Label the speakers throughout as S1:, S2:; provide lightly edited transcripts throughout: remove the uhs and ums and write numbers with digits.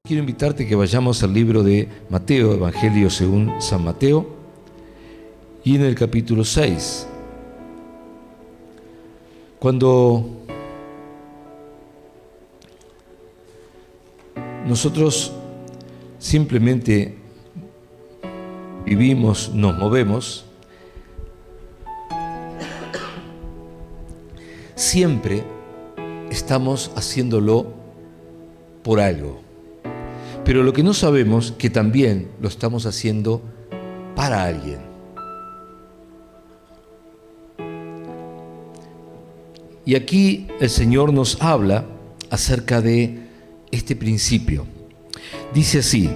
S1: quiero invitarte que vayamos al libro de Mateo, Evangelio según San Mateo, y en el capítulo 6. Cuando nosotros simplemente vivimos, nos movemos, siempre estamos haciéndolo por algo. Pero lo que no sabemos, que también lo estamos haciendo para alguien. Y aquí el Señor nos habla acerca de este principio. Dice así,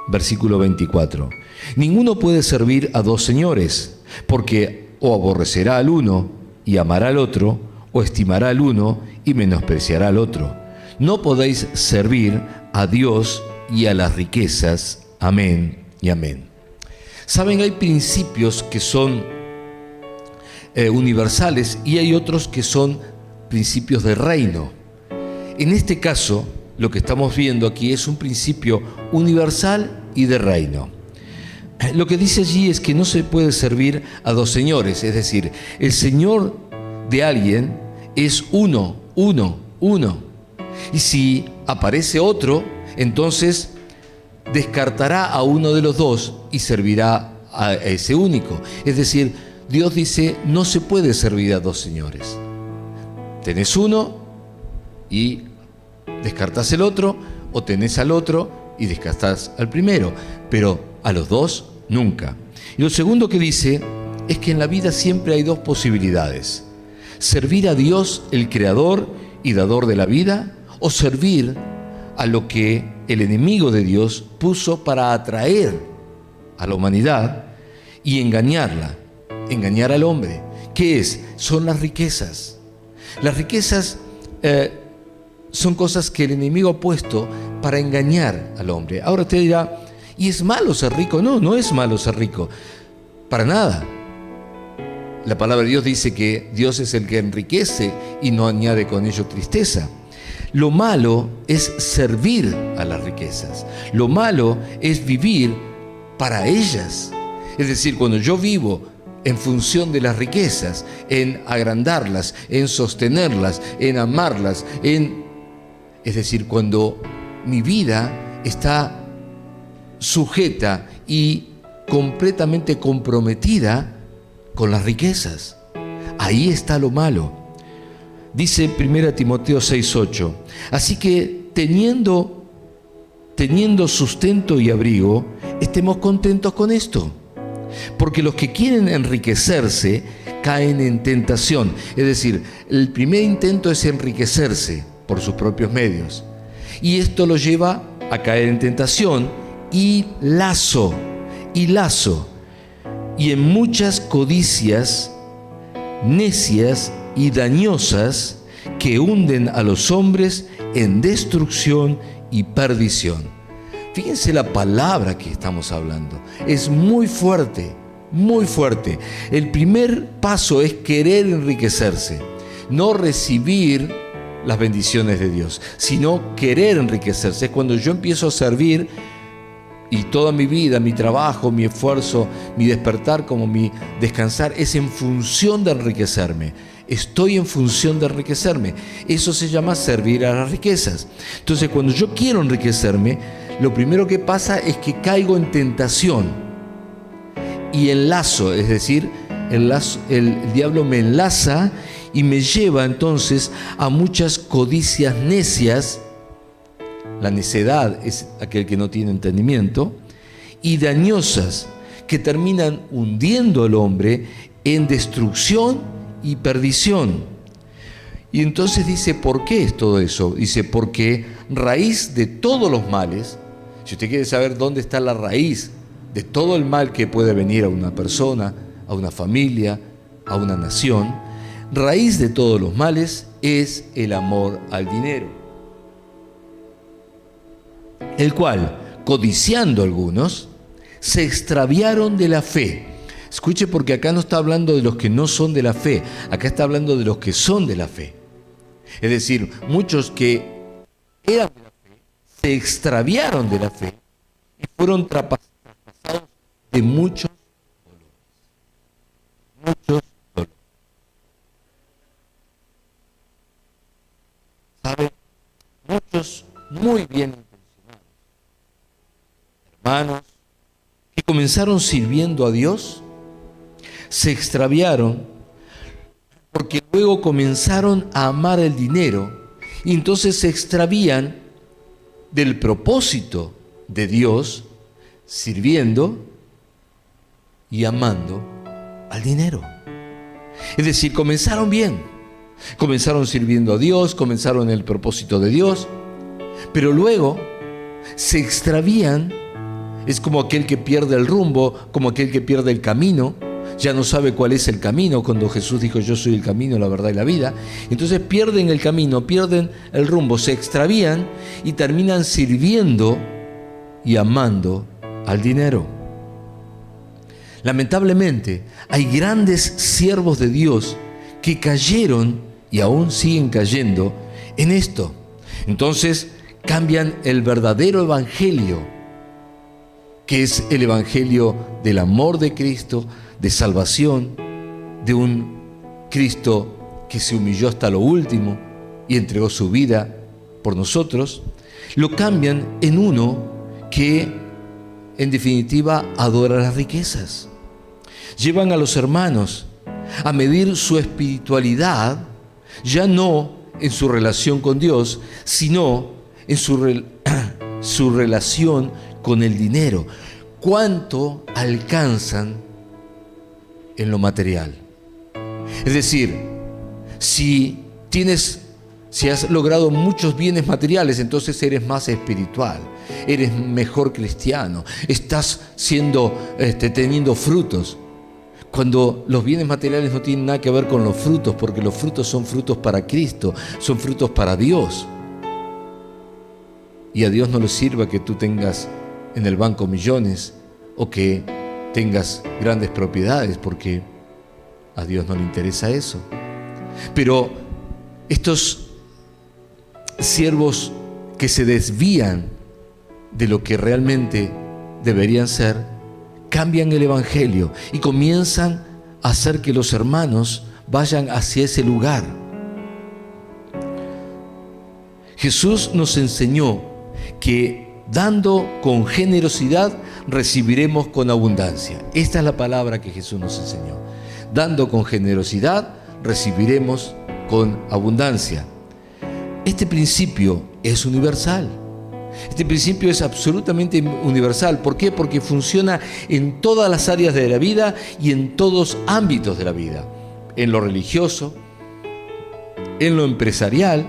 S1: versículo 24: ninguno puede servir a dos señores, porque o aborrecerá al uno y amará al otro, o estimará al uno y menospreciará al otro. No podéis servir a Dios y a las riquezas. Amén y amén. Saben, hay principios que son universales y hay otros que son principios de reino. En este caso, lo que estamos viendo aquí es un principio universal y de reino. Lo que dice allí es que no se puede servir a dos señores, es decir, el señor de alguien es uno. Y si aparece otro, entonces descartará a uno de los dos y servirá a ese único. Es decir, Dios dice, no se puede servir a dos señores. Tenés uno y descartás el otro, o tenés al otro y descartás al primero, pero a los dos nunca. Y lo segundo que dice es que en la vida siempre hay dos posibilidades: servir a Dios, el creador y dador de la vida, o servir a lo que el enemigo de Dios puso para atraer a la humanidad y engañarla, engañar al hombre. ¿Qué es? Son las riquezas. Las riquezas son cosas que el enemigo ha puesto para engañar al hombre. Ahora usted dirá, ¿y es malo ser rico? No, no es malo ser rico, para nada. La palabra de Dios dice que Dios es el que enriquece y no añade con ello tristeza. Lo malo es servir a las riquezas. Lo malo es vivir para ellas. Es decir, cuando yo vivo en función de las riquezas, en agrandarlas, en sostenerlas, en amarlas, es decir, cuando mi vida está sujeta y completamente comprometida con las riquezas, ahí está lo malo. Dice 1 Timoteo 6:8, así que teniendo sustento y abrigo, estemos contentos con esto. Porque los que quieren enriquecerse caen en tentación. Es decir, el primer intento es enriquecerse por sus propios medios. Y esto lo lleva a caer en tentación y lazo. Y en muchas codicias necias y dañosas que hunden a los hombres en destrucción y perdición. Fíjense la palabra que estamos hablando. Es muy fuerte, muy fuerte. El primer paso es querer enriquecerse, no recibir las bendiciones de Dios, sino querer enriquecerse. Es cuando yo empiezo a servir y toda mi vida, mi trabajo, mi esfuerzo, mi despertar como mi descansar es en función de enriquecerme. Estoy en función de enriquecerme. Eso se llama servir a las riquezas. Entonces, cuando yo quiero enriquecerme, lo primero que pasa es que caigo en tentación y enlazo, es decir, el diablo me enlaza y me lleva entonces a muchas codicias necias. La necedad es aquel que no tiene entendimiento, y dañosas, que terminan hundiendo al hombre en destrucción y perdición. Y entonces dice, ¿por qué es todo eso? Dice, porque raíz de todos los males, si usted quiere saber dónde está la raíz de todo el mal que puede venir a una persona, a una familia, a una nación, raíz de todos los males es el amor al dinero, el cual, codiciando algunos, se extraviaron de la fe. Escuche, porque acá no está hablando de los que no son de la fe, acá está hablando de los que son de la fe. Es decir, muchos que eran de la fe se se extraviaron de la fe y fueron traspasados de muchos dolores. ¿Sabe? Muchos muy bien intencionados hermanos que comenzaron sirviendo a Dios se extraviaron porque luego comenzaron a amar el dinero y entonces se extravían del propósito de Dios sirviendo y amando al dinero. Es decir, comenzaron bien, comenzaron sirviendo a Dios, comenzaron en el propósito de Dios, pero luego se extravían. Es como aquel que pierde el rumbo, como aquel que pierde el camino, ya no sabe cuál es el camino, cuando Jesús dijo yo soy el camino, la verdad y la vida. Entonces pierden el camino, pierden el rumbo, se extravían y terminan sirviendo y amando al dinero. Lamentablemente hay grandes siervos de Dios que cayeron y aún siguen cayendo en esto. Entonces cambian el verdadero evangelio, que es el evangelio del amor de Cristo, de salvación, de un Cristo que se humilló hasta lo último y entregó su vida por nosotros. Lo cambian en uno que, en definitiva, adora las riquezas. Llevan a los hermanos a medir su espiritualidad, ya no en su relación con Dios, sino en su relación con el dinero. ¿Cuánto alcanzan en lo material? Es decir, si has logrado muchos bienes materiales, entonces eres más espiritual, eres mejor cristiano, estás teniendo frutos. Cuando los bienes materiales no tienen nada que ver con los frutos, porque los frutos son frutos para Cristo, son frutos para Dios. Y a Dios no le sirva que tú tengas en el banco millones o que tengas grandes propiedades, porque a Dios no le interesa eso. Pero estos siervos que se desvían de lo que realmente deberían ser, cambian el evangelio y comienzan a hacer que los hermanos vayan hacia ese lugar. Jesús nos enseñó que dando con generosidad recibiremos con abundancia. Esta es la palabra que Jesús nos enseñó. Dando con generosidad recibiremos con abundancia. Este principio es universal. Este principio es absolutamente universal. ¿Por qué? Porque funciona en todas las áreas de la vida y en todos ámbitos de la vida. En lo religioso, en lo empresarial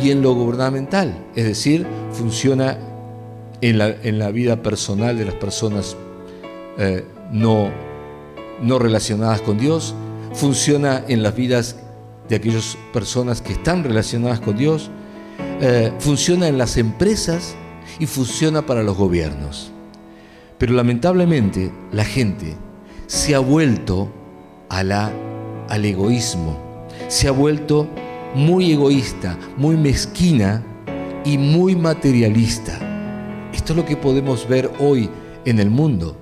S1: y en lo gubernamental. Es decir, funciona en la vida personal de las personas no relacionadas con Dios. Funciona en las vidas de aquellas personas que están relacionadas con Dios. Funciona en las empresas y funciona para los gobiernos. Pero lamentablemente la gente se ha vuelto al egoísmo, se ha vuelto muy egoísta, muy mezquina y muy materialista. Esto es lo que podemos ver hoy en el mundo.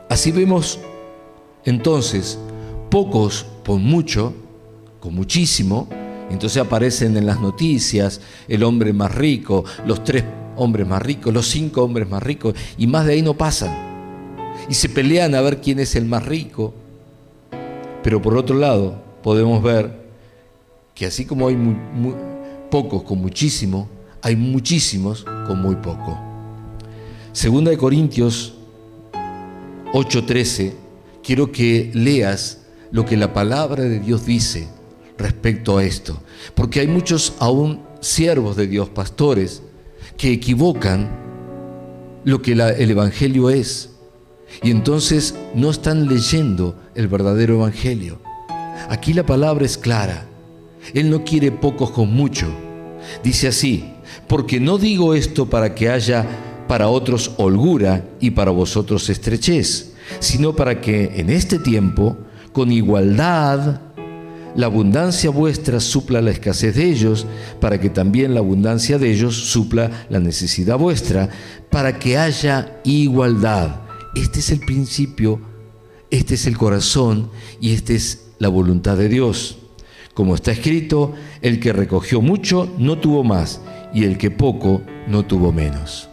S1: Así vemos entonces pocos por mucho, con muchísimo. Entonces aparecen en las noticias el hombre más rico, los 3 hombres más ricos, los 5 hombres más ricos, y más de ahí no pasan. Y se pelean a ver quién es el más rico. Pero por otro lado, podemos ver que así como hay pocos con muchísimo, hay muchísimos con muy poco. Segunda de Corintios 8:13, quiero que leas lo que la palabra de Dios dice respecto a esto, porque hay muchos aún siervos de Dios, pastores, que equivocan lo que el evangelio es, y entonces no están leyendo el verdadero evangelio. Aquí la palabra es clara. Él no quiere pocos con mucho. Dice así: porque no digo esto para que haya para otros holgura y para vosotros estrechez, sino para que en este tiempo, con igualdad, la abundancia vuestra supla la escasez de ellos, para que también la abundancia de ellos supla la necesidad vuestra, para que haya igualdad. Este es el principio, este es el corazón y esta es la voluntad de Dios. Como está escrito, el que recogió mucho no tuvo más, y el que poco no tuvo menos.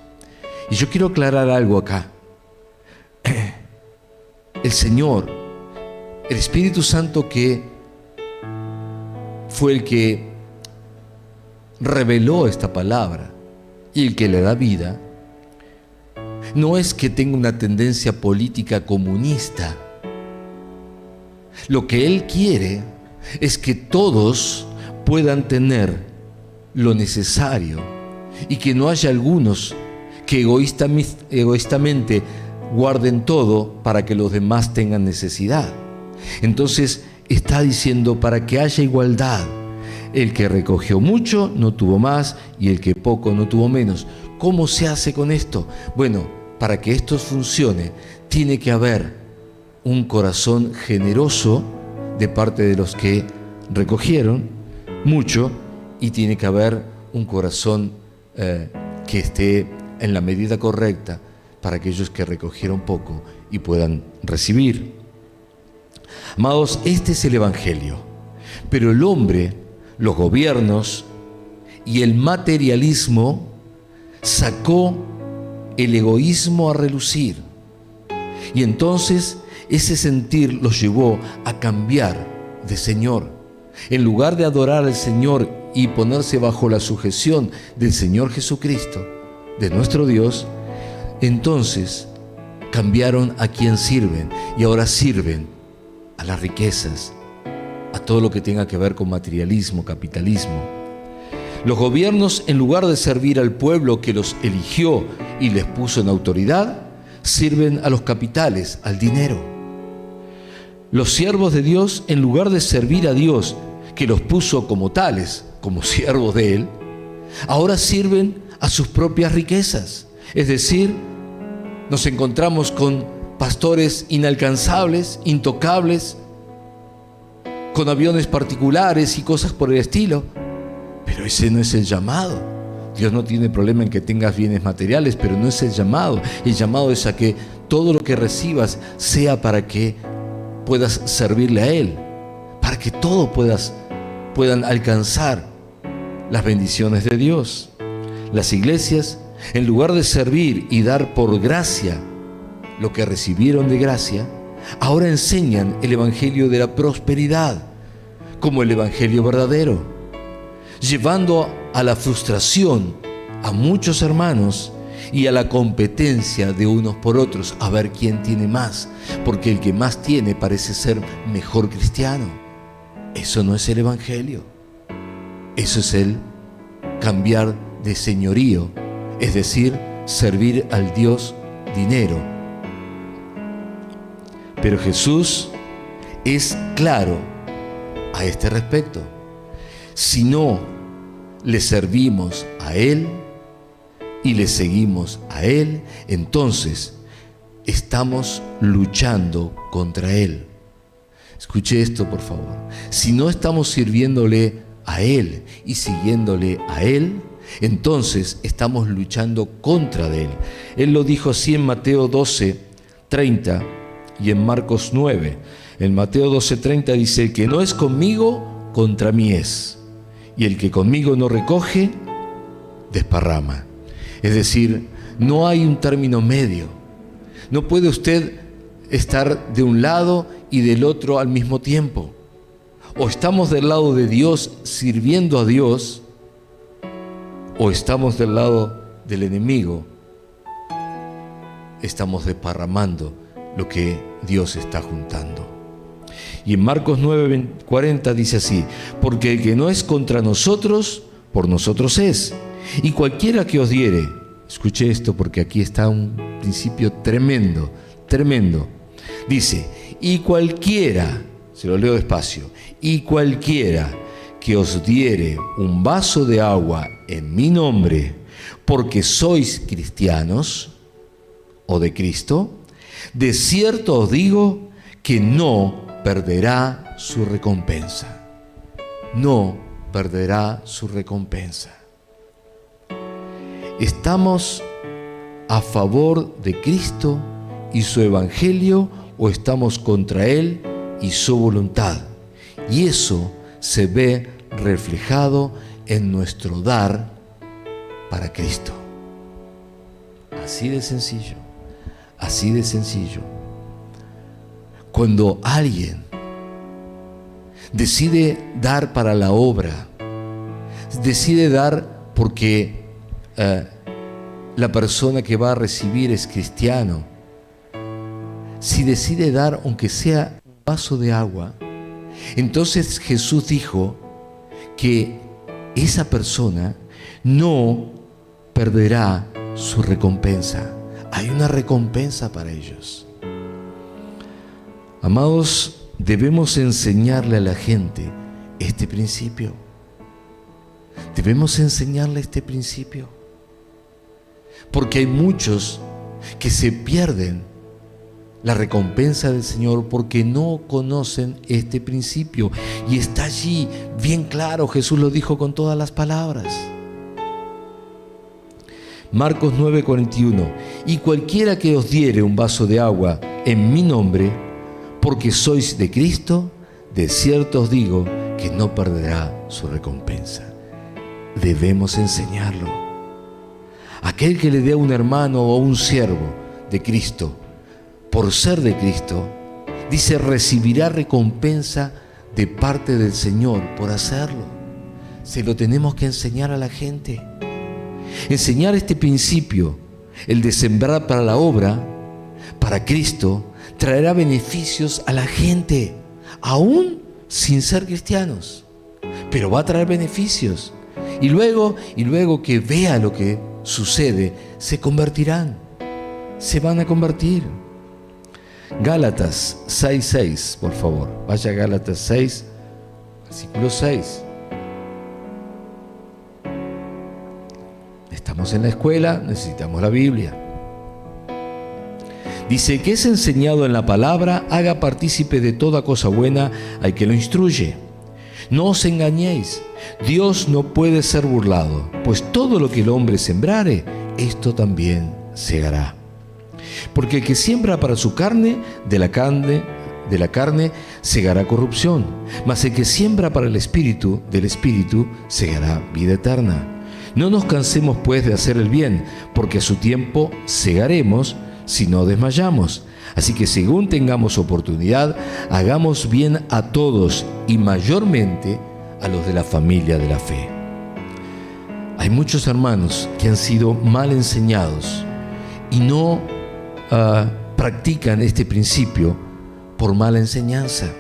S1: Y yo quiero aclarar algo acá. El Señor, el Espíritu Santo, que fue el que reveló esta palabra y el que le da vida, no es que tenga una tendencia política comunista. Lo que Él quiere es que todos puedan tener lo necesario y que no haya algunos que egoístamente guarden todo para que los demás tengan necesidad. Entonces está diciendo, para que haya igualdad, el que recogió mucho no tuvo más y el que poco no tuvo menos. ¿Cómo se hace con esto? Bueno, para que esto funcione tiene que haber un corazón generoso de parte de los que recogieron mucho, y tiene que haber un corazón que esté en la medida correcta para aquellos que recogieron poco y puedan recibir. Amados, este es el Evangelio. Pero el hombre, los gobiernos y el materialismo sacó el egoísmo a relucir. Y entonces ese sentir los llevó a cambiar de Señor. En lugar de adorar al Señor y ponerse bajo la sujeción del Señor Jesucristo, de nuestro Dios, entonces cambiaron a quien sirven y ahora sirven a las riquezas, a todo lo que tenga que ver con materialismo, capitalismo. Los gobiernos, en lugar de servir al pueblo que los eligió y les puso en autoridad, sirven a los capitales, al dinero. Los siervos de Dios, en lugar de servir a Dios, que los puso como tales, como siervos de Él, ahora sirven a sus propias riquezas. Es decir, nos encontramos con pastores inalcanzables, intocables, con aviones particulares y cosas por el estilo. Pero ese no es el llamado. Dios no tiene problema en que tengas bienes materiales, pero no es el llamado. El llamado es a que todo lo que recibas sea para que puedas servirle a Él, para que todos puedan alcanzar las bendiciones de Dios. Las iglesias, en lugar de servir y dar por gracia lo que recibieron de gracia, ahora enseñan el evangelio de la prosperidad como el evangelio verdadero, llevando a la frustración a muchos hermanos y a la competencia de unos por otros, a ver quién tiene más, porque el que más tiene parece ser mejor cristiano. Eso no es el evangelio. Eso es el cambiar de señorío, es decir, servir al Dios dinero. Pero Jesús es claro a este respecto. Si no le servimos a Él y le seguimos a Él, entonces estamos luchando contra Él. Escuche esto, por favor. Si no estamos sirviéndole a Él y siguiéndole a Él, entonces estamos luchando contra de Él. Él lo dijo así en Mateo 12:30 y en Marcos 9. En Mateo 12:30 dice: el que no es conmigo, contra mí es. Y el que conmigo no recoge, desparrama. Es decir, no hay un término medio. No puede usted estar de un lado y del otro al mismo tiempo. O estamos del lado de Dios sirviendo a Dios, o estamos del lado del enemigo, estamos desparramando lo que Dios está juntando. Y en Marcos 9:40 dice así: porque el que no es contra nosotros, por nosotros es. Y cualquiera que os diere, escuche esto porque aquí está un principio tremendo, tremendo. Dice, y cualquiera, se lo leo despacio, y cualquiera que os diere un vaso de agua en mi nombre, porque sois cristianos o de Cristo, de cierto os digo que no perderá su recompensa. no perderá su recompensa. ¿Estamos a favor de Cristo y su evangelio o estamos contra Él y su voluntad? Y eso se ve reflejado en nuestro dar para Cristo. Así de sencillo, así de sencillo. Cuando alguien decide dar para la obra, decide dar porque la persona que va a recibir es cristiano, si decide dar aunque sea un vaso de agua, entonces Jesús dijo que esa persona no perderá su recompensa. Hay una recompensa para ellos. Amados, debemos enseñarle a la gente este principio. Debemos enseñarle este principio. Porque hay muchos que se pierden la recompensa del Señor porque no conocen este principio. Y está allí bien claro, Jesús lo dijo con todas las palabras. Marcos 9:41. Y cualquiera que os diere un vaso de agua en mi nombre, porque sois de Cristo, de cierto os digo que no perderá su recompensa. Debemos enseñarlo. Aquel que le dé a un hermano o a un siervo de Cristo, por ser de Cristo, dice, recibirá recompensa de parte del Señor por hacerlo. Se lo tenemos que enseñar a la gente. Enseñar este principio, el de sembrar para la obra, para Cristo, traerá beneficios a la gente, aún sin ser cristianos. Pero va a traer beneficios. Y luego que vea lo que sucede, se convertirán, se van a convertir. Gálatas 6:6, por favor. Vaya a Gálatas 6, versículo 6. Estamos en la escuela, necesitamos la Biblia. Dice que es enseñado en la palabra, haga partícipe de toda cosa buena al que lo instruye. No os engañéis, Dios no puede ser burlado, pues todo lo que el hombre sembrare, esto también segará. Porque el que siembra para su carne, de la carne segará corrupción, mas el que siembra para el Espíritu, del Espíritu segará vida eterna. No nos cansemos pues de hacer el bien, porque a su tiempo segaremos si no desmayamos. Así que según tengamos oportunidad, hagamos bien a todos y mayormente a los de la familia de la fe. Hay muchos hermanos que han sido mal enseñados y no practican este principio por mala enseñanza.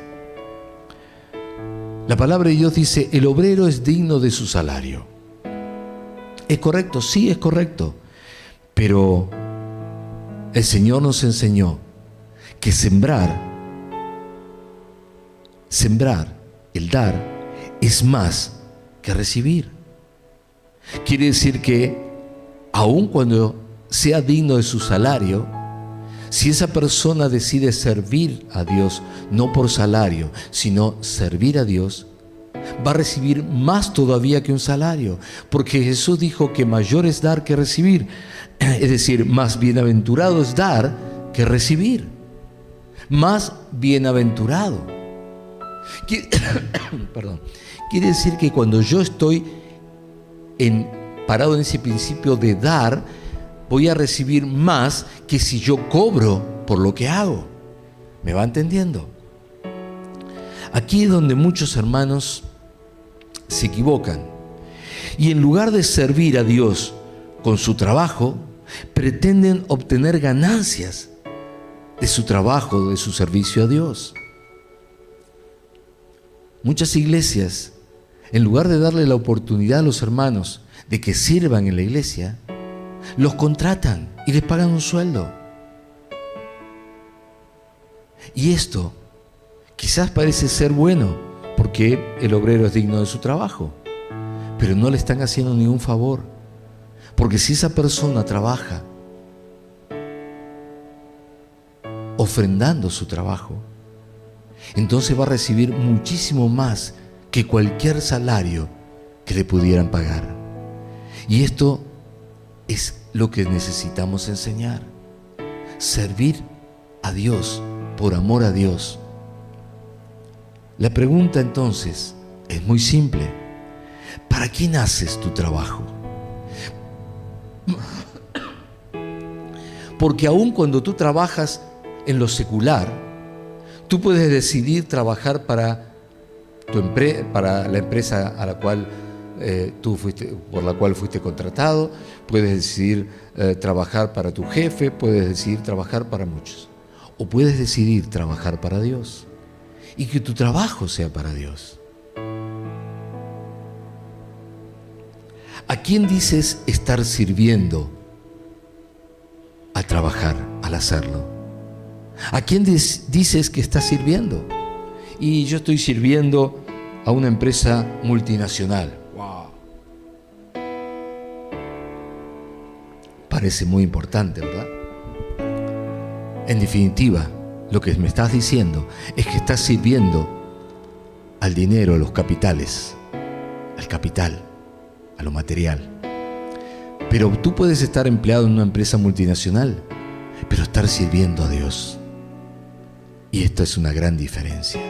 S1: La palabra de Dios dice, el obrero es digno de su salario. ¿Es correcto? Sí, es correcto. Pero el Señor nos enseñó que sembrar, el dar, es más que recibir. Quiere decir que aun cuando sea digno de su salario, si esa persona decide servir a Dios, no por salario, sino servir a Dios, va a recibir más todavía que un salario, porque Jesús dijo que mayor es dar que recibir, es decir, más bienaventurado es dar que recibir, más bienaventurado. Quiere decir que cuando yo estoy parado en ese principio de dar, voy a recibir más que si yo cobro por lo que hago. ¿Me va entendiendo? Aquí es donde muchos hermanos se equivocan y en lugar de servir a Dios con su trabajo, pretenden obtener ganancias de su trabajo, de su servicio a Dios. Muchas iglesias, en lugar de darle la oportunidad a los hermanos de que sirvan en la iglesia, los contratan y les pagan un sueldo. Y esto quizás parece ser bueno, porque el obrero es digno de su trabajo, pero no le están haciendo ningún favor, porque si esa persona trabaja ofrendando su trabajo, entonces va a recibir muchísimo más que cualquier salario que le pudieran pagar. Y esto es lo que necesitamos enseñar. Servir a Dios por amor a Dios. La pregunta entonces es muy simple. ¿Para quién haces tu trabajo? Porque aun cuando tú trabajas en lo secular, tú puedes decidir trabajar para la empresa a la cual por la cual fuiste contratado, puedes decidir trabajar para tu jefe, puedes decidir trabajar para muchos. O puedes decidir trabajar para Dios y que tu trabajo sea para Dios. ¿A quién dices estar sirviendo al trabajar, al hacerlo? ¿A quién dices que estás sirviendo? Y yo estoy sirviendo a una empresa multinacional. ¡Wow! Parece muy importante, ¿verdad? En definitiva, lo que me estás diciendo es que estás sirviendo al dinero, a los capitales, al capital, a lo material. Pero tú puedes estar empleado en una empresa multinacional, pero estar sirviendo a Dios. Y esto es una gran diferencia.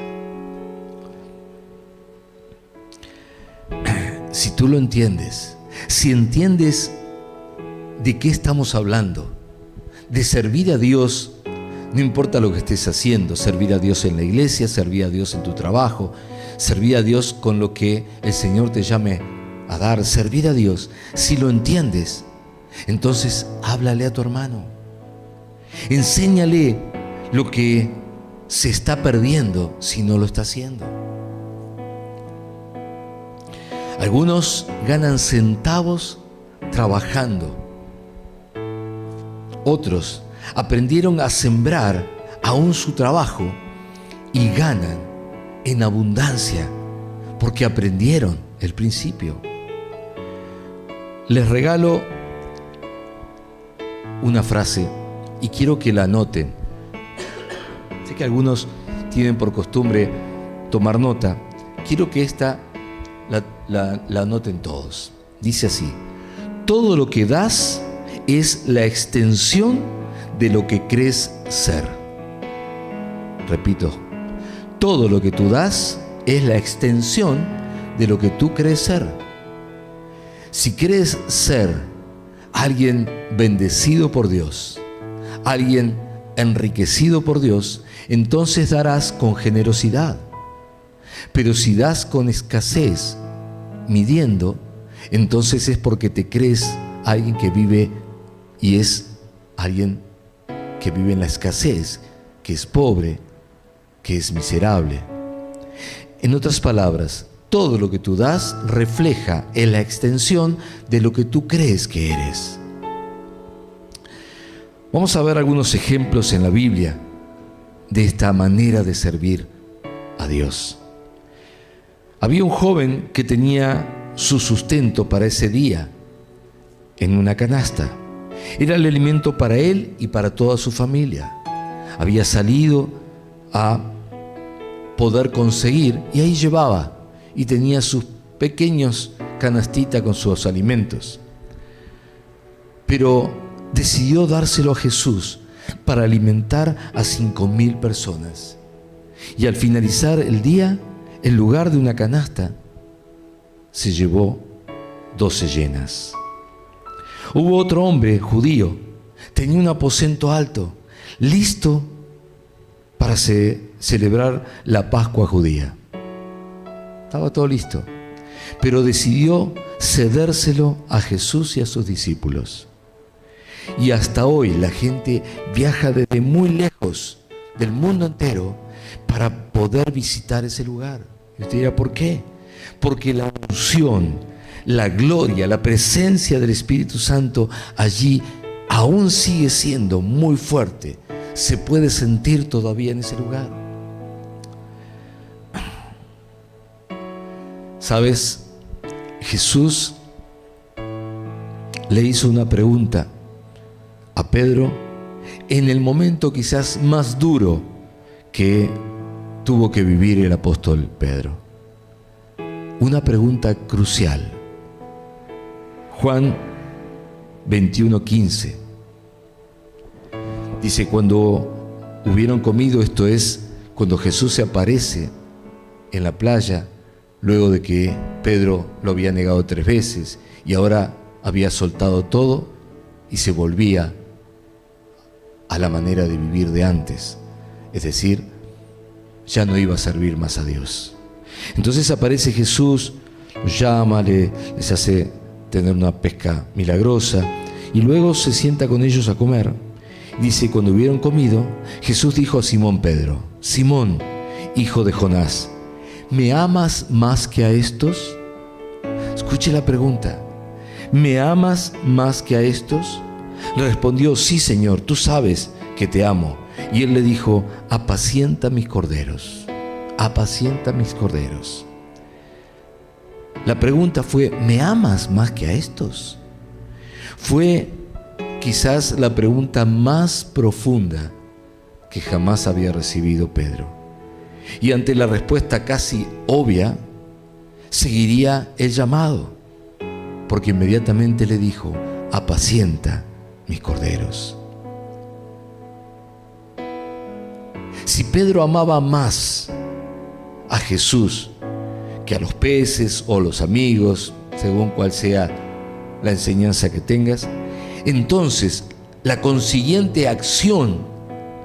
S1: Si tú lo entiendes, si entiendes de qué estamos hablando, de servir a Dios, no importa lo que estés haciendo, servir a Dios en la iglesia, servir a Dios en tu trabajo, servir a Dios con lo que el Señor te llame a dar, servir a Dios. Si lo entiendes, entonces háblale a tu hermano, enséñale lo que se está perdiendo si no lo está haciendo. Algunos ganan centavos trabajando. Otros aprendieron a sembrar aún su trabajo y ganan en abundancia porque aprendieron el principio. Les regalo una frase y quiero que la anoten. Sé que algunos tienen por costumbre tomar nota. Quiero que esta la anoten todos. Dice así: todo lo que das es la extensión de lo que crees ser. Repito, todo lo que tú das es la extensión de lo que tú crees ser. Si crees ser alguien bendecido por Dios, alguien enriquecido por Dios, entonces darás con generosidad. Pero si das con escasez, midiendo, entonces es porque te crees alguien que vive y es alguien que vive en la escasez, que es pobre, que es miserable. En otras palabras, todo lo que tú das refleja en la extensión de lo que tú crees que eres. Vamos a ver algunos ejemplos en la Biblia de esta manera de servir a Dios. Había un joven que tenía su sustento para ese día en una canasta. Era el alimento para él y para toda su familia. Había salido a poder conseguir y ahí llevaba y tenía sus pequeños canastitas con sus alimentos. Pero decidió dárselo a Jesús para alimentar a 5,000 personas. Y al finalizar el día, en lugar de una canasta, se llevó 12 llenas. Hubo otro hombre judío, tenía un aposento alto, listo para celebrar la Pascua judía. Estaba todo listo, pero decidió cedérselo a Jesús y a sus discípulos. Y hasta hoy la gente viaja desde muy lejos del mundo entero para poder visitar ese lugar. Y usted dirá, ¿por qué? Porque la unción, la gloria, la presencia del Espíritu Santo allí aún sigue siendo muy fuerte. Se puede sentir todavía en ese lugar. ¿Sabes? Jesús le hizo una pregunta a Pedro en el momento quizás más duro que tuvo que vivir el apóstol Pedro. una pregunta crucial. Juan 21:15 dice: cuando hubieron comido, esto es, cuando Jesús se aparece en la playa, luego de que Pedro lo había negado 3 veces y ahora había soltado todo y se volvía a la manera de vivir de antes, es decir, ya no iba a servir más a Dios. Entonces aparece Jesús, los llama, les hace tener una pesca milagrosa y luego se sienta con ellos a comer. Dice: cuando hubieron comido, Jesús dijo a Simón Pedro: Simón, hijo de Jonás, ¿me amas más que a estos? Escuche la pregunta: ¿me amas más que a estos? Le respondió: sí, Señor, tú sabes que te amo. Y él le dijo: apacienta mis corderos, apacienta mis corderos. La pregunta fue: ¿me amas más que a estos? Fue quizás la pregunta más profunda que jamás había recibido Pedro. Y ante la respuesta casi obvia, seguiría el llamado, porque inmediatamente le dijo: apacienta mis corderos. Si Pedro amaba más a Jesús que a los peces o los amigos, según cual sea la enseñanza que tengas, entonces la consiguiente acción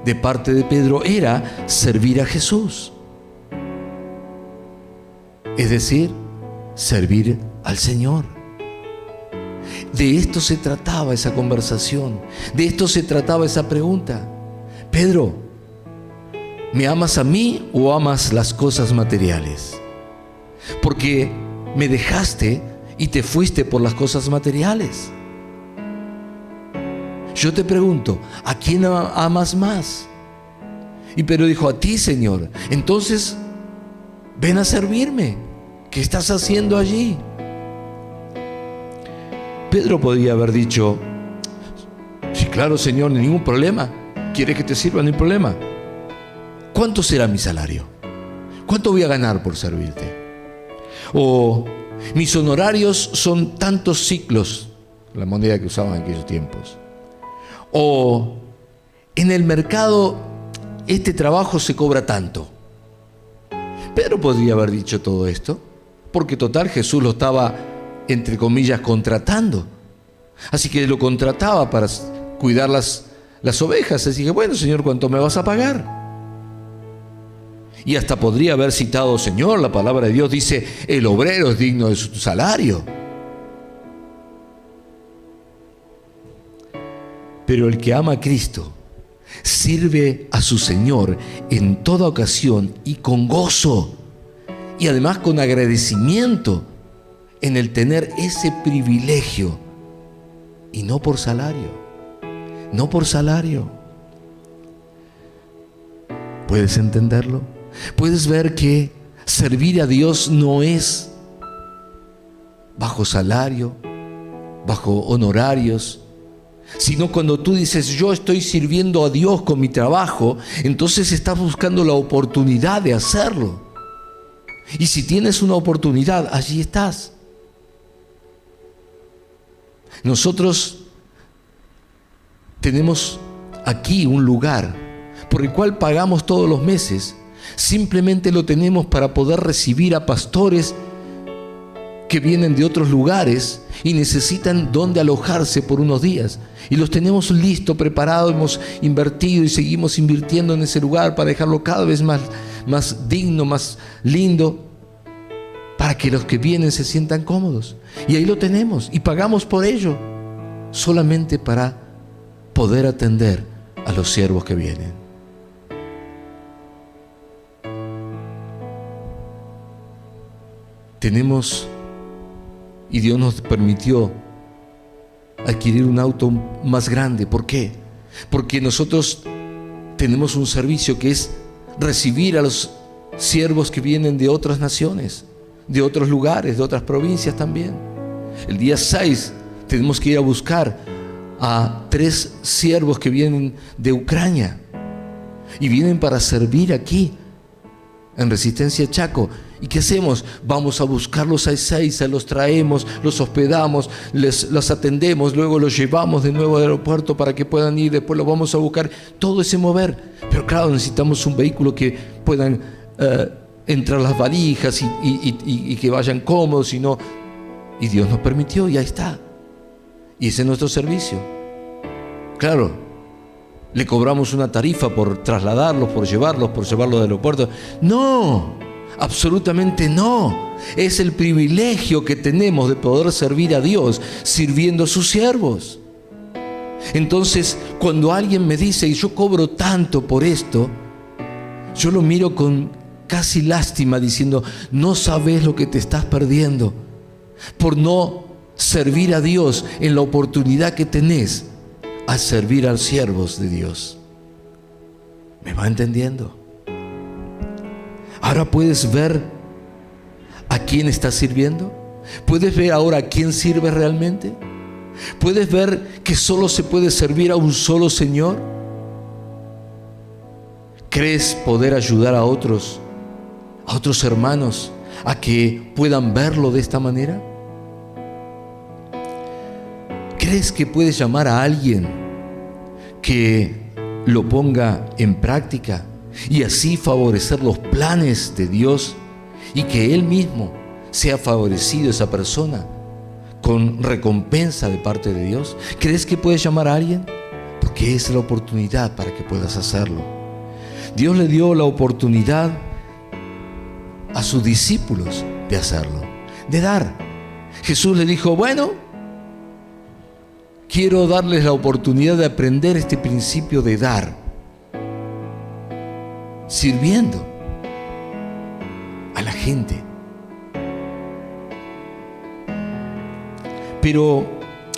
S1: de parte de Pedro era servir a Jesús. Es decir, servir al Señor. De esto se trataba esa conversación, de esto se trataba esa pregunta. Pedro, ¿me amas a mí o amas las cosas materiales? Porque me dejaste y te fuiste por las cosas materiales. Yo te pregunto, ¿a quién amas más? Y Pedro dijo: a ti, Señor. Entonces, ven a servirme. ¿Qué estás haciendo allí? Pedro podía haber dicho: sí, claro, Señor, ningún problema. ¿Quieres que te sirva? No hay problema. ¿Cuánto será mi salario? ¿Cuánto voy a ganar por servirte? O mis honorarios son tantos ciclos, la moneda que usaban en aquellos tiempos. O en el mercado este trabajo se cobra tanto. Pedro podría haber dicho todo esto, porque total Jesús lo estaba, entre comillas, contratando. Así que lo contrataba para cuidar las ovejas. Así que, bueno, Señor, ¿cuánto me vas a pagar? Y hasta podría haber citado: Señor, la palabra de Dios dice, el obrero es digno de su salario. Pero el que ama a Cristo sirve a su Señor en toda ocasión y con gozo, y además con agradecimiento en el tener ese privilegio, y no por salario, no por salario. ¿Puedes entenderlo? ¿Puedes ver que servir a Dios no es bajo salario, bajo honorarios, sino cuando tú dices: yo estoy sirviendo a Dios con mi trabajo, entonces estás buscando la oportunidad de hacerlo. Y si tienes una oportunidad, allí estás. Nosotros tenemos aquí un lugar por el cual pagamos todos los meses. Simplemente lo tenemos para poder recibir a pastores que vienen de otros lugares y necesitan dónde alojarse por unos días. Y los tenemos listo, preparado, hemos invertido y seguimos invirtiendo en ese lugar para dejarlo cada vez más digno, más lindo, para que los que vienen se sientan cómodos. Y ahí lo tenemos y pagamos por ello, solamente para poder atender a los siervos que vienen. Tenemos, y Dios nos permitió adquirir un auto más grande. ¿Por qué? Porque nosotros tenemos un servicio que es recibir a los siervos que vienen de otras naciones, de otros lugares, de otras provincias también. El día 6 tenemos que ir a buscar a 3 siervos que vienen de Ucrania y vienen para servir aquí en Resistencia Chaco. ¿Y qué hacemos? Vamos a buscarlos a Ezeiza, los traemos, los hospedamos, los atendemos, luego los llevamos de nuevo al aeropuerto para que puedan ir, después los vamos a buscar, todo ese mover. Pero claro, necesitamos un vehículo que puedan entrar las valijas y que vayan cómodos, y Dios nos permitió, y ahí está. Y ese es nuestro servicio. Claro, le cobramos una tarifa por trasladarlos, por llevarlos del aeropuerto. No, absolutamente no. Es el privilegio que tenemos de poder servir a Dios sirviendo a sus siervos. Entonces, cuando alguien me dice, y yo cobro tanto por esto, yo lo miro con casi lástima, diciendo, no sabes lo que te estás perdiendo por no servir a Dios en la oportunidad que tenés a servir a los siervos de Dios. ¿Me va entendiendo? Ahora puedes ver a quién estás sirviendo. ¿Puedes ver ahora a quién sirve realmente? ¿Puedes ver que solo se puede servir a un solo Señor? ¿Crees poder ayudar a otros hermanos a que puedan verlo de esta manera? ¿Crees que puedes llamar a alguien que lo ponga en práctica y así favorecer los planes de Dios y que Él mismo sea favorecido, esa persona, con recompensa de parte de Dios? ¿Crees que puedes llamar a alguien? Porque es la oportunidad para que puedas hacerlo. Dios le dio la oportunidad a sus discípulos de hacerlo, de dar. Jesús le dijo, bueno, quiero darles la oportunidad de aprender este principio de dar, sirviendo a la gente. Pero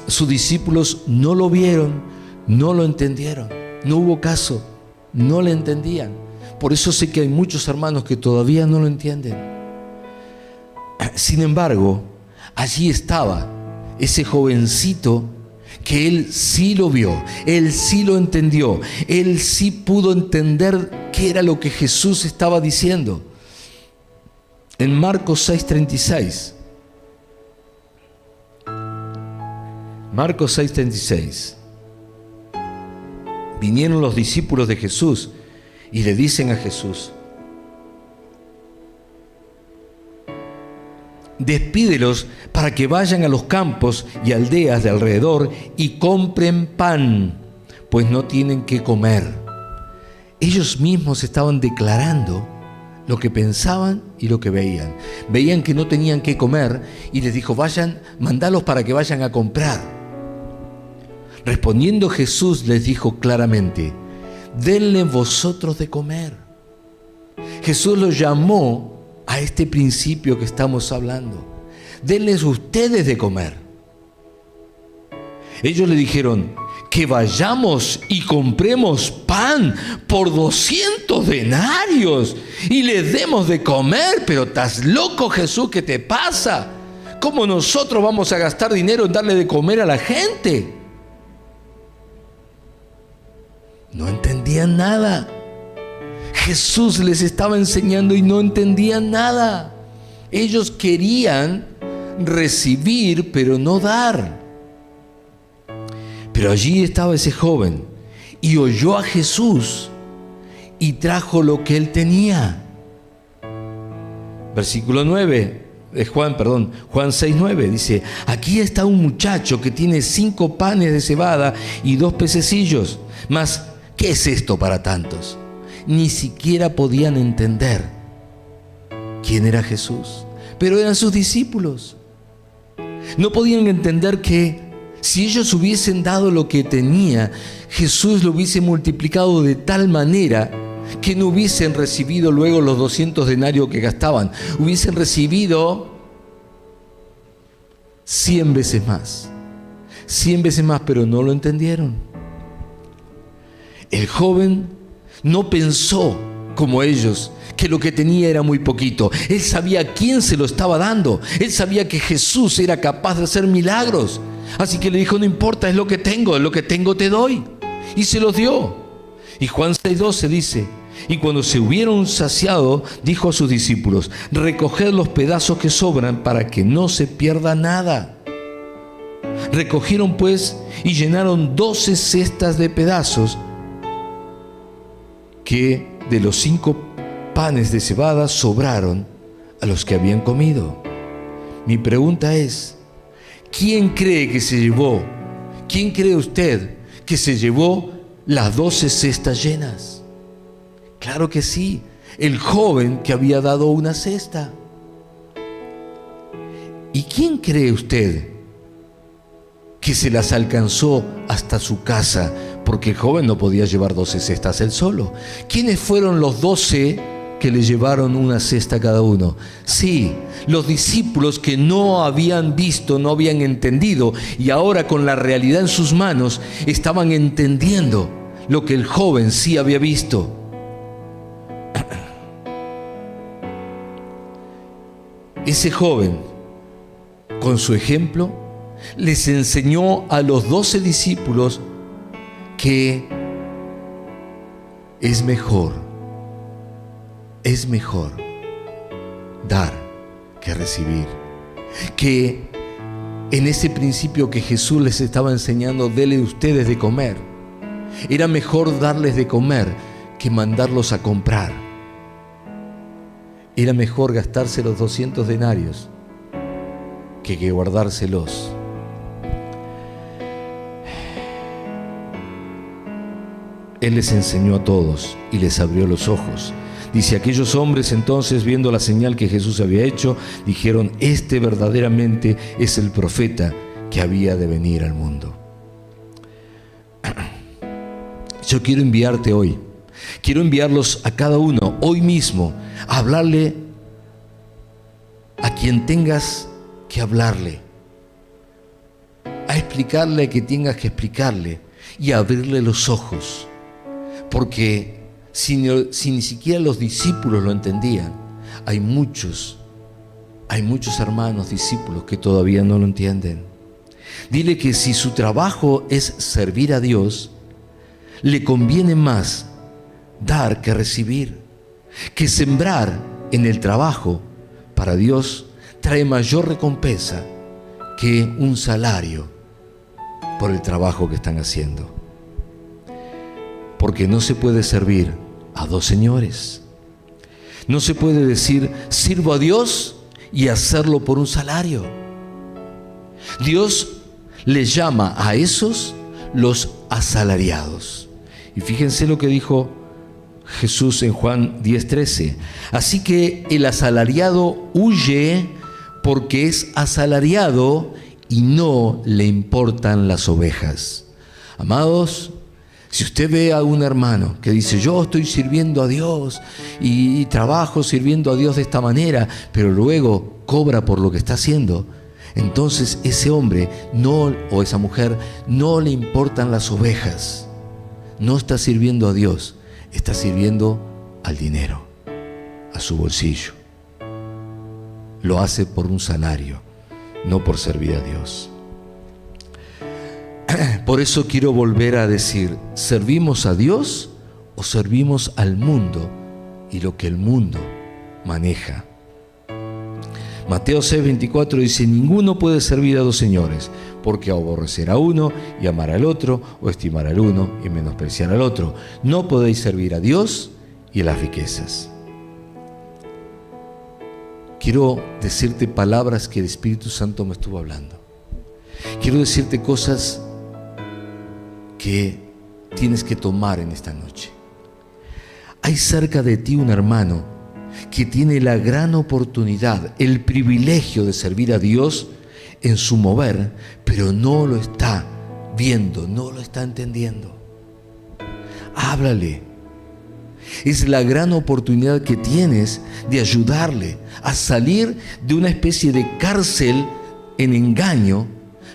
S1: sus discípulos no lo vieron, no lo entendieron, no hubo caso, no le entendían. Por eso sé que hay muchos hermanos que todavía no lo entienden. Sin embargo, allí estaba ese jovencito que él sí lo vio, él sí lo entendió, él sí pudo entender qué era lo que Jesús estaba diciendo. En Marcos 6:36. Marcos 6:36. Vinieron los discípulos de Jesús y le dicen a Jesús, despídelos para que vayan a los campos y aldeas de alrededor y compren pan, pues no tienen qué comer. Ellos mismos estaban declarando lo que pensaban y lo que veían. Veían que no tenían qué comer y les dijo, vayan, mandalos para que vayan a comprar. Respondiendo Jesús les dijo claramente, denle vosotros de comer. Jesús los llamó a este principio que estamos hablando. Denles ustedes de comer. Ellos le dijeron, que vayamos y compremos pan por 200 denarios y les demos de comer. Pero estás loco, Jesús, ¿qué te pasa? ¿Cómo nosotros vamos a gastar dinero en darle de comer a la gente? No entendían nada. Jesús les estaba enseñando y no entendían nada. Ellos querían recibir, pero no dar. Pero allí estaba ese joven y oyó a Jesús y trajo lo que él tenía. Versículo 9 de Juan 6:9 dice, aquí está un muchacho que tiene 5 panes de cebada y 2 pececillos. Mas, ¿qué es esto para tantos? Ni siquiera podían entender quién era Jesús, pero eran sus discípulos. No podían entender que si ellos hubiesen dado lo que tenía, Jesús lo hubiese multiplicado de tal manera que no hubiesen recibido luego los 200 denarios que gastaban. Hubiesen recibido 100 veces más. 100 veces más, pero no lo entendieron. El joven no pensó como ellos, que lo que tenía era muy poquito. Él sabía a quién se lo estaba dando. Él sabía que Jesús era capaz de hacer milagros. Así que le dijo, no importa, es lo que tengo te doy. Y se los dio. Y Juan 6:12 dice, Y cuando se hubieron saciado, dijo a sus discípulos: recoged los pedazos que sobran para que no se pierda nada. Recogieron pues y llenaron 12 cestas de pedazos que de los 5 panes de cebada sobraron a los que habían comido. Mi pregunta es: ¿quién cree que se llevó? ¿Quién cree usted que se llevó las 12 cestas llenas? Claro que sí, el joven que había dado una cesta. ¿Y quién cree usted que se las alcanzó hasta su casa? Porque el joven no podía llevar 12 cestas él solo. ¿Quiénes fueron los 12 que le llevaron una cesta a cada uno? Sí, los discípulos que no habían visto, no habían entendido, y ahora con la realidad en sus manos estaban entendiendo lo que el joven sí había visto. Ese joven, con su ejemplo, les enseñó a los 12 discípulos que es mejor dar que recibir. Que en ese principio que Jesús les estaba enseñando, denle ustedes de comer, era mejor darles de comer que mandarlos a comprar. Era mejor gastarse los 200 denarios que guardárselos. Él les enseñó a todos y les abrió los ojos. Dice: aquellos hombres entonces, viendo la señal que Jesús había hecho, dijeron: este verdaderamente es el profeta que había de venir al mundo. Yo quiero enviarte hoy. Quiero enviarlos a cada uno hoy mismo a hablarle a quien tengas que hablarle, a explicarle a quien tengas que explicarle y a abrirle los ojos. Porque si ni siquiera los discípulos lo entendían, hay muchos hermanos discípulos que todavía no lo entienden. Dile que si su trabajo es servir a Dios, le conviene más dar que recibir, que sembrar en el trabajo para Dios trae mayor recompensa que un salario por el trabajo que están haciendo. Porque no se puede servir a dos señores. No se puede decir sirvo a Dios y hacerlo por un salario. Dios les llama a esos los asalariados. Y fíjense lo que dijo Jesús en Juan 10:13. Así que el asalariado huye porque es asalariado y no le importan las ovejas. Amados, si usted ve a un hermano que dice yo estoy sirviendo a Dios y trabajo sirviendo a Dios de esta manera, pero luego cobra por lo que está haciendo, entonces ese hombre o esa mujer no le importan las ovejas. No está sirviendo a Dios, está sirviendo al dinero, a su bolsillo. Lo hace por un salario, no por servir a Dios. Por eso quiero volver a decir, ¿servimos a Dios o servimos al mundo y lo que el mundo maneja? Mateo 6:24 dice: ninguno puede servir a dos señores, porque aborrecerá a uno y amar al otro, o estimar al uno y menospreciar al otro. No podéis servir a Dios y a las riquezas. Quiero decirte palabras que el Espíritu Santo me estuvo hablando. Quiero decirte cosas que tienes que tomar en esta noche. Hay cerca de ti un hermano que tiene la gran oportunidad, el privilegio de servir a Dios en su mover, pero no lo está viendo, no lo está entendiendo. Háblale. Es la gran oportunidad que tienes de ayudarle a salir de una especie de cárcel en engaño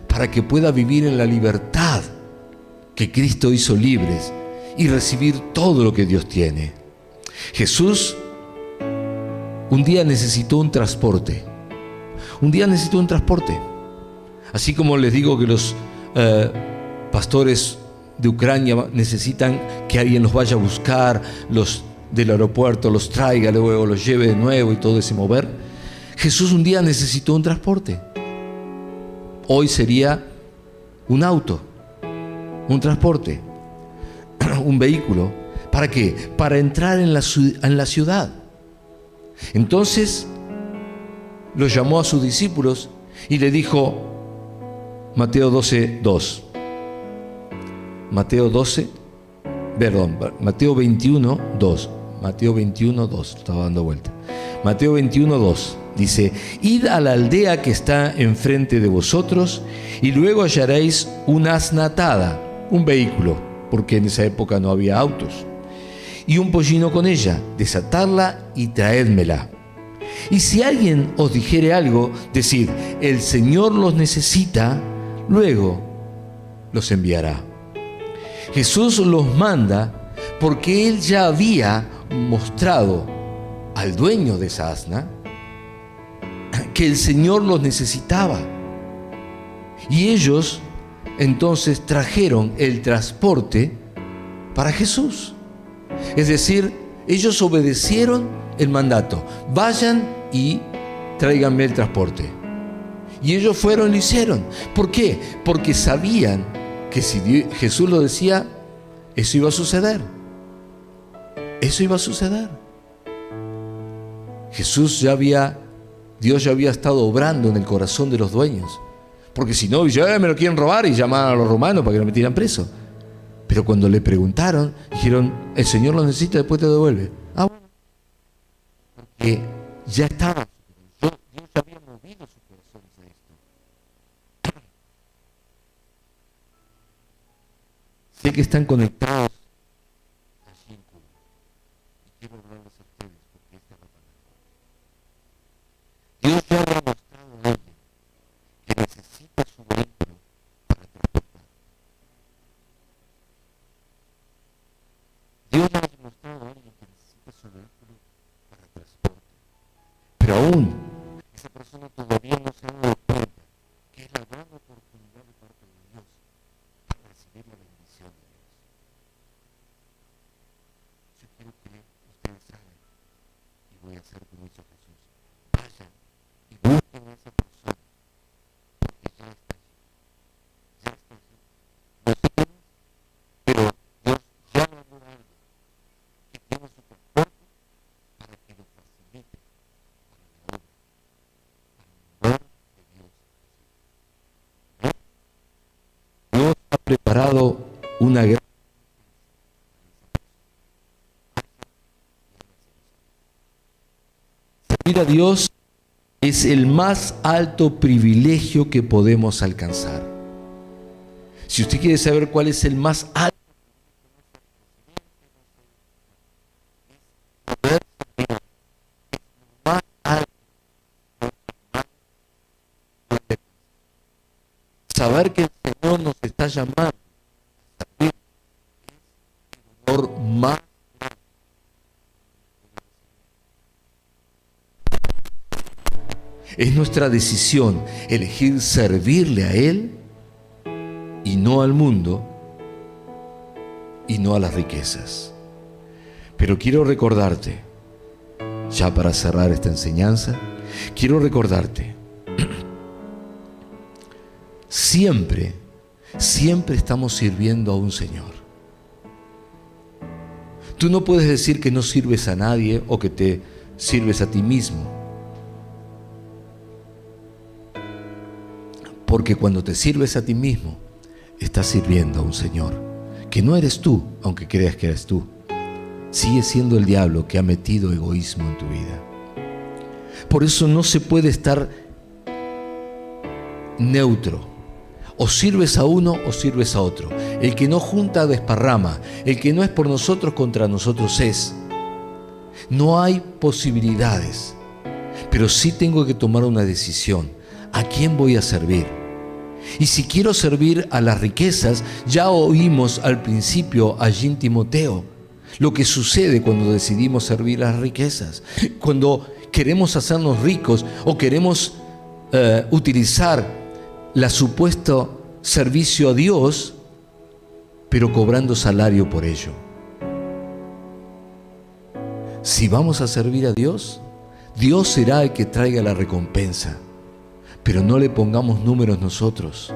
S1: para que pueda vivir en la libertad que Cristo hizo libres y recibir todo lo que Dios tiene. Jesús un día necesitó un transporte. Así como les digo que los pastores de Ucrania necesitan que alguien los vaya a buscar, los del aeropuerto, los traiga, luego los lleve de nuevo y todo ese mover. Jesús un día necesitó un transporte. Hoy sería un auto, un transporte, un vehículo. ¿Para qué? Para entrar en la ciudad. Entonces lo llamó a sus discípulos y le dijo, Mateo 12:2. Mateo 21:2. Mateo 21:2. Estaba dando vuelta. Mateo 21:2 dice: id a la aldea que está enfrente de vosotros y luego hallaréis una asna atada, un vehículo, porque en esa época no había autos, y un pollino con ella. Desatadla y traédmela. Y si alguien os dijere algo, decid: el Señor los necesita, luego los enviará. Jesús los manda porque Él ya había mostrado al dueño de esa asna que el Señor los necesitaba. Y ellos entonces trajeron el transporte para Jesús. Es decir, ellos obedecieron el mandato: vayan y tráiganme el transporte. Y ellos fueron y lo hicieron. ¿Por qué? Porque sabían que si Jesús lo decía, eso iba a suceder. Eso iba a suceder. Dios ya había estado obrando en el corazón de los dueños. Porque si no, me lo quieren robar, y llamaban a los romanos para que lo metieran preso. Pero cuando le preguntaron, dijeron: el Señor lo necesita, después te devuelve. Ah, bueno. Porque ya estaba. Dios ya había movido sus corazones a esto. Sé que están conectados allí en Cuba. Y quiero hablarles a ustedes porque esta es la palabra. Dios ya había mostrado a alguien que necesita su vehículo para transportar. Dios ya había mostrado a alguien que necesita su vehículo para transporte. Pero aún esa persona todavía no se ha dado cuenta que es la gran oportunidad de parte de Dios para recibir la bendición de Dios. Yo quiero que ustedes hagan, y voy a hacer con eso Jesús: vayan y busquen a esa persona, porque ya está allí. Ya está allí. No sé quién es, pero Dios ya le habló a alguien que tiene su transporte para que lo facilite para la obra, para el honor de Dios. Dios ha preparado una gran. Servir a Dios es el más alto privilegio que podemos alcanzar. Si usted quiere saber cuál es el más alto, más alto, saber que el Señor nos está llamando a servir es el honor más grande. Es nuestra decisión elegir servirle a Él y no al mundo y no a las riquezas. Pero quiero recordarte, ya para cerrar esta enseñanza, quiero recordarte, siempre estamos sirviendo a un Señor. Tú no puedes decir que no sirves a nadie o que te sirves a ti mismo. Porque cuando te sirves a ti mismo, estás sirviendo a un Señor, que no eres tú, aunque creas que eres tú. Sigue siendo el diablo que ha metido egoísmo en tu vida. Por eso no se puede estar neutro. O sirves a uno o sirves a otro. El que no junta desparrama. El que no es por nosotros contra nosotros es. No hay posibilidades. Pero sí tengo que tomar una decisión. ¿A quién voy a servir? Y si quiero servir a las riquezas, ya oímos al principio allí en Timoteo lo que sucede cuando decidimos servir a las riquezas. Cuando queremos hacernos ricos o queremos utilizar el supuesto servicio a Dios, pero cobrando salario por ello. Si vamos a servir a Dios, Dios será el que traiga la recompensa, pero no le pongamos números nosotros.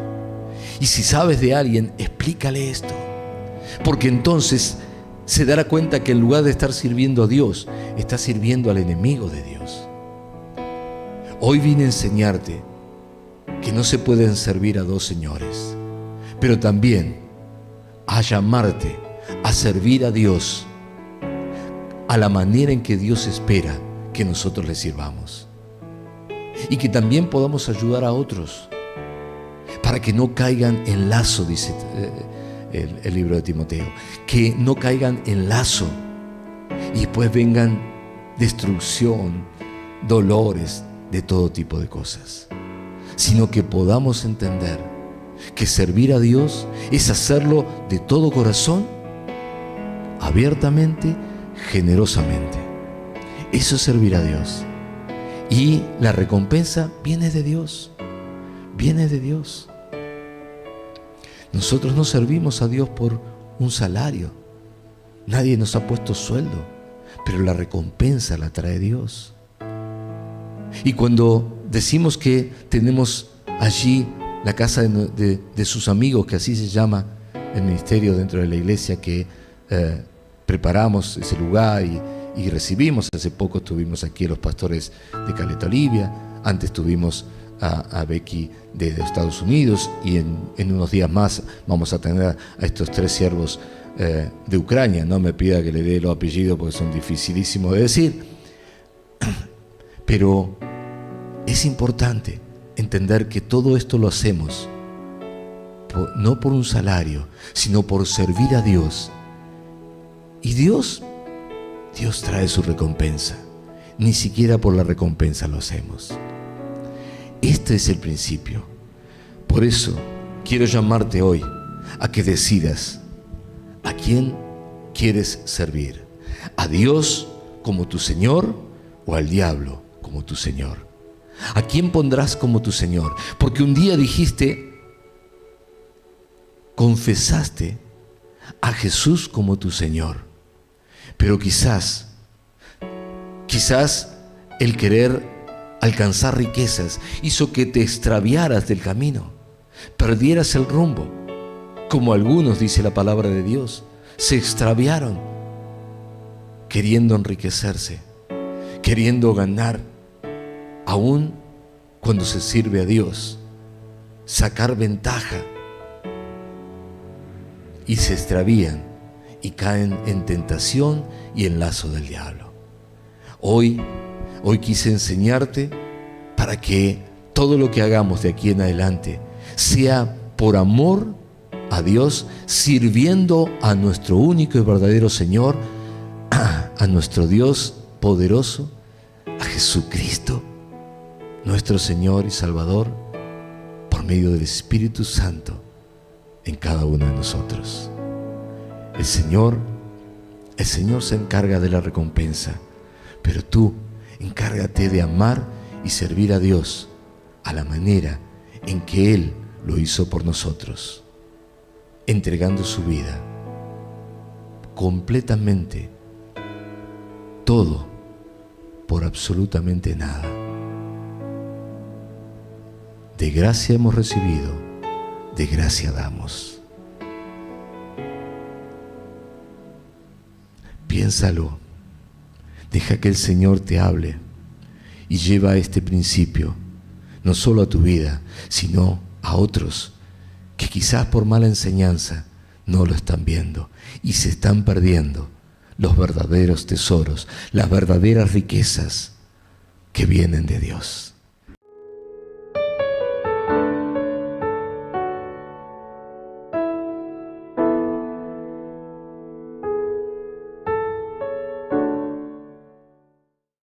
S1: Y si sabes de alguien, explícale esto, porque entonces se dará cuenta que en lugar de estar sirviendo a Dios, está sirviendo al enemigo de Dios. Hoy vine a enseñarte que no se pueden servir a dos señores, pero también a llamarte a servir a Dios a la manera en que Dios espera que nosotros le sirvamos. Y que también podamos ayudar a otros para que no caigan en lazo, dice el libro de Timoteo, que no caigan en lazo y después vengan destrucción, dolores, de todo tipo de cosas, sino que podamos entender que servir a Dios es hacerlo de todo corazón, abiertamente, generosamente. Eso es servir a Dios. Y la recompensa viene de Dios, viene de Dios. Nosotros no servimos a Dios por un salario. Nadie nos ha puesto sueldo, pero la recompensa la trae Dios. Y cuando decimos que tenemos allí la casa de sus amigos, que así se llama el ministerio dentro de la iglesia, que preparamos ese lugar y recibimos. Hace poco estuvimos aquí los pastores de Caleta Olivia, antes tuvimos a Becky de Estados Unidos, y en unos días más vamos a tener a estos 3 siervos de Ucrania. No me pida que le dé los apellidos porque son dificilísimos de decir, pero es importante entender que todo esto lo hacemos no por un salario, sino por servir a Dios. Y Dios trae su recompensa. Ni siquiera por la recompensa lo hacemos. Este es el principio. Por eso quiero llamarte hoy a que decidas a quién quieres servir. ¿A Dios como tu Señor o al diablo como tu Señor? ¿A quién pondrás como tu Señor? Porque un día dijiste, confesaste a Jesús como tu Señor, pero quizás el querer alcanzar riquezas hizo que te extraviaras del camino, perdieras el rumbo, como algunos, dice la palabra de Dios, se extraviaron queriendo enriquecerse, queriendo ganar, aún cuando se sirve a Dios, sacar ventaja, y se extravían y caen en tentación y en lazo del diablo. Hoy quise enseñarte para que todo lo que hagamos de aquí en adelante sea por amor a Dios, sirviendo a nuestro único y verdadero Señor, a nuestro Dios poderoso, a Jesucristo, nuestro Señor y Salvador, por medio del Espíritu Santo en cada uno de nosotros. El Señor se encarga de la recompensa, pero tú encárgate de amar y servir a Dios a la manera en que Él lo hizo por nosotros, entregando su vida completamente, todo por absolutamente nada. De gracia hemos recibido, de gracia damos. Piénsalo, deja que el Señor te hable y lleva este principio no solo a tu vida, sino a otros que quizás por mala enseñanza no lo están viendo y se están perdiendo los verdaderos tesoros, las verdaderas riquezas que vienen de Dios.